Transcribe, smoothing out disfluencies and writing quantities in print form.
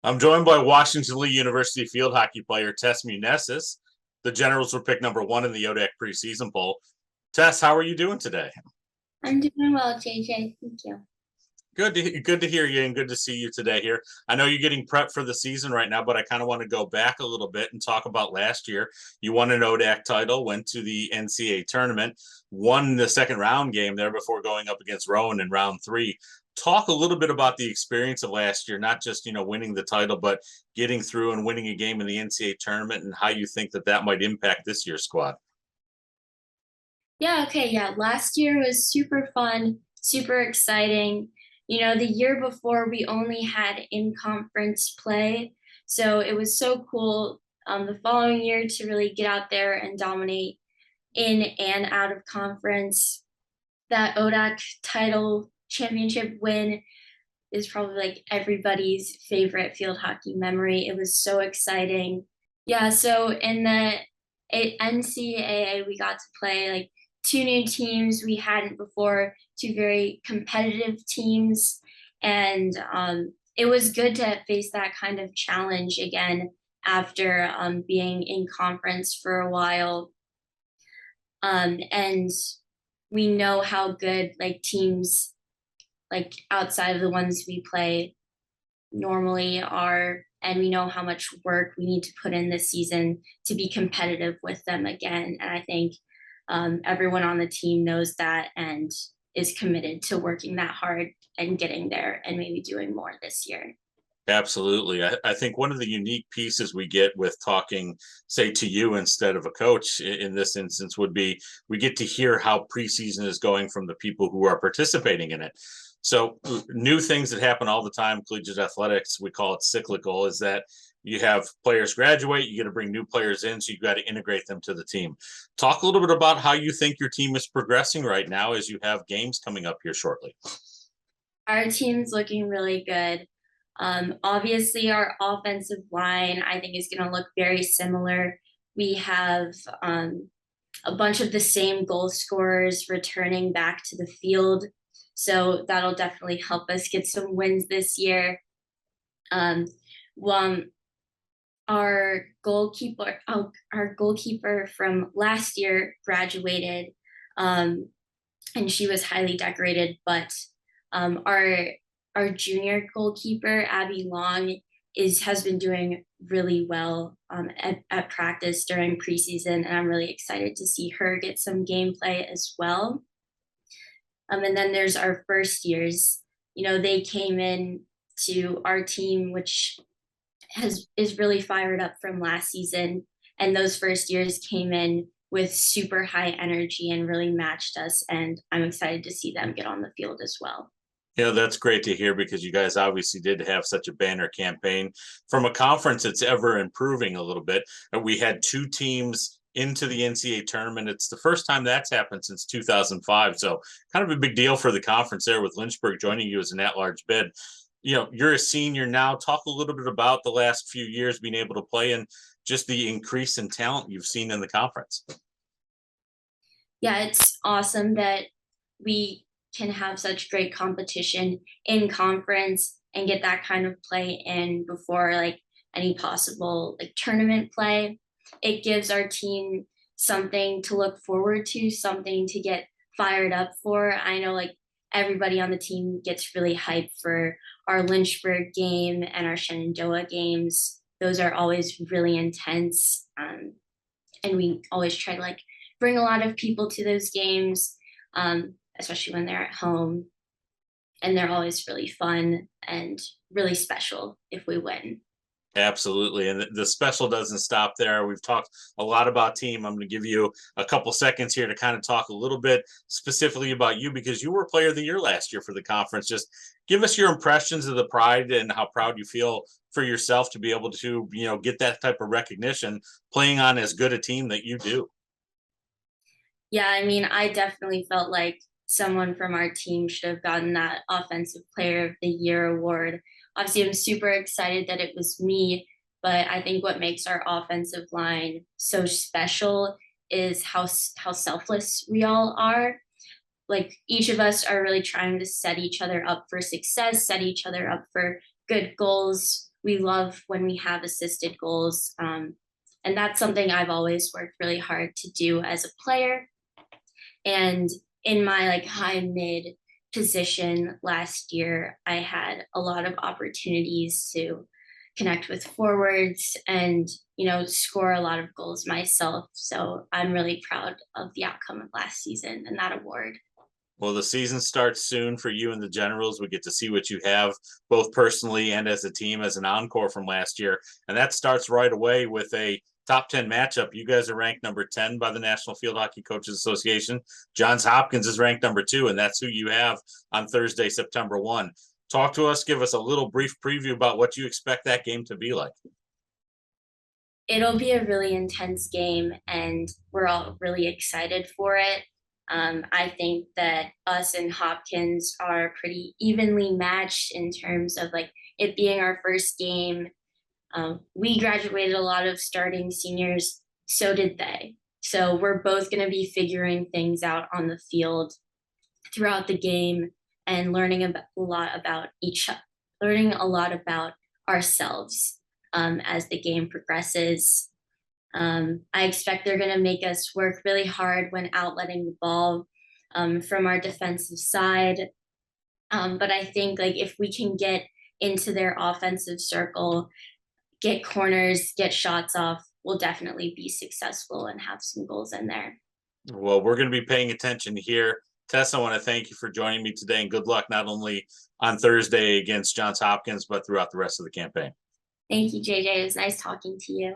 I'm joined by Washington Lee University field hockey player Tess Muneses. The Generals were picked number 1 in the ODAC preseason poll. Tess, how are you doing today? I'm doing well, JJ. Thank you. Good to hear you and good to see you today here. I know you're getting prepped for the season right now, but I kind of want to go back a little bit and talk about last year. You won an ODAC title, went to the NCAA tournament, won the second round game there before going up against Rowan in round 3. Talk a little bit about the experience of last year, not just, winning the title, but getting through and winning a game in the NCAA tournament and how you think that might impact this year's squad. Yeah. Last year was super fun, super exciting. The year before we only had in-conference play, so it was so cool the following year to really get out there and dominate in and out of conference. That ODAC title championship win is probably like everybody's favorite field hockey memory. It was so exciting. Yeah, so in the NCAA, we got to play like 2 new teams we hadn't before, 2 very competitive teams. And it was good to face that kind of challenge again after being in conference for a while. And we know how good like teams like outside of the ones we play normally are, and we know how much work we need to put in this season to be competitive with them again. And I think everyone on the team knows that and is committed to working that hard and getting there and maybe doing more this year. Absolutely. I think one of the unique pieces we get with talking, say, to you instead of a coach in this instance would be we get to hear how preseason is going from the people who are participating in it. So new things that happen all the time, collegiate athletics, we call it cyclical, is that you have players graduate, you got to bring new players in, so you've got to integrate them to the team. Talk a little bit about how you think your team is progressing right now as you have games coming up here shortly. Our team's looking really good. Obviously, our offensive line, I think, is going to look very similar. We have a bunch of the same goal scorers returning back to the field. So that'll definitely help us get some wins this year. Our goalkeeper from last year graduated, and she was highly decorated, but our junior goalkeeper, Abby Long, has been doing really well at practice during preseason, and I'm really excited to see her get some gameplay as well. And then there's our first years. They came in to our team, which is really fired up from last season, and those first years came in with super high energy and really matched us, and I'm excited to see them get on the field as well. Yeah, that's great to hear because you guys obviously did have such a banner campaign. From a conference, it's ever improving a little bit. And we had 2 teams into the NCAA tournament. It's the first time that's happened since 2005. So kind of a big deal for the conference there with Lynchburg joining you as an at-large bid. You're a senior now. Talk a little bit about the last few years being able to play and just the increase in talent you've seen in the conference. Yeah, it's awesome that we can have such great competition in conference and get that kind of play in before like any possible like tournament play. It gives our team something to look forward to, something to get fired up for. I know like everybody on the team gets really hyped for our Lynchburg game and our Shenandoah games. Those are always really intense. And we always try to like bring a lot of people to those games. Especially when they're at home, and they're always really fun and really special if we win. Absolutely. And the special doesn't stop there. We've talked a lot about team. I'm going to give you a couple seconds here to kind of talk a little bit specifically about you because you were player of the year last year for the conference. Just give us your impressions of the pride and how proud you feel for yourself to be able to, get that type of recognition playing on as good a team that you do. Yeah, I mean, I definitely felt like someone from our team should have gotten that Offensive Player of the Year award. Obviously, I'm super excited that it was me, but I think what makes our offensive line so special is how selfless we all are. Like each of us are really trying to set each other up for success, set each other up for good goals. we love when we have assisted goals. And that's something I've always worked really hard to do as a player. And in my like high mid position last year, I had a lot of opportunities to connect with forwards and, score a lot of goals myself. So I'm really proud of the outcome of last season and that award. Well, the season starts soon for you and the Generals. We get to see what you have both personally and as a team as an encore from last year. And that starts right away with a top 10 matchup. You guys are ranked number 10 by the National Field Hockey Coaches Association. Johns Hopkins is ranked number 2, and that's who you have on Thursday, September 1. Talk to us, give us a little brief preview about what you expect that game to be like. It'll be a really intense game, and we're all really excited for it. I think that us and Hopkins are pretty evenly matched in terms of like it being our first game. We graduated a lot of starting seniors, so did they. So we're both going to be figuring things out on the field throughout the game and learning a lot about ourselves as the game progresses. I expect they're going to make us work really hard when outletting the ball from our defensive side. But I think like if we can get into their offensive circle, get corners, get shots off, we'll definitely be successful and have some goals in there. Well, we're going to be paying attention here. Tess, I want to thank you for joining me today, and good luck not only on Thursday against Johns Hopkins, but throughout the rest of the campaign. Thank you, JJ. It was nice talking to you.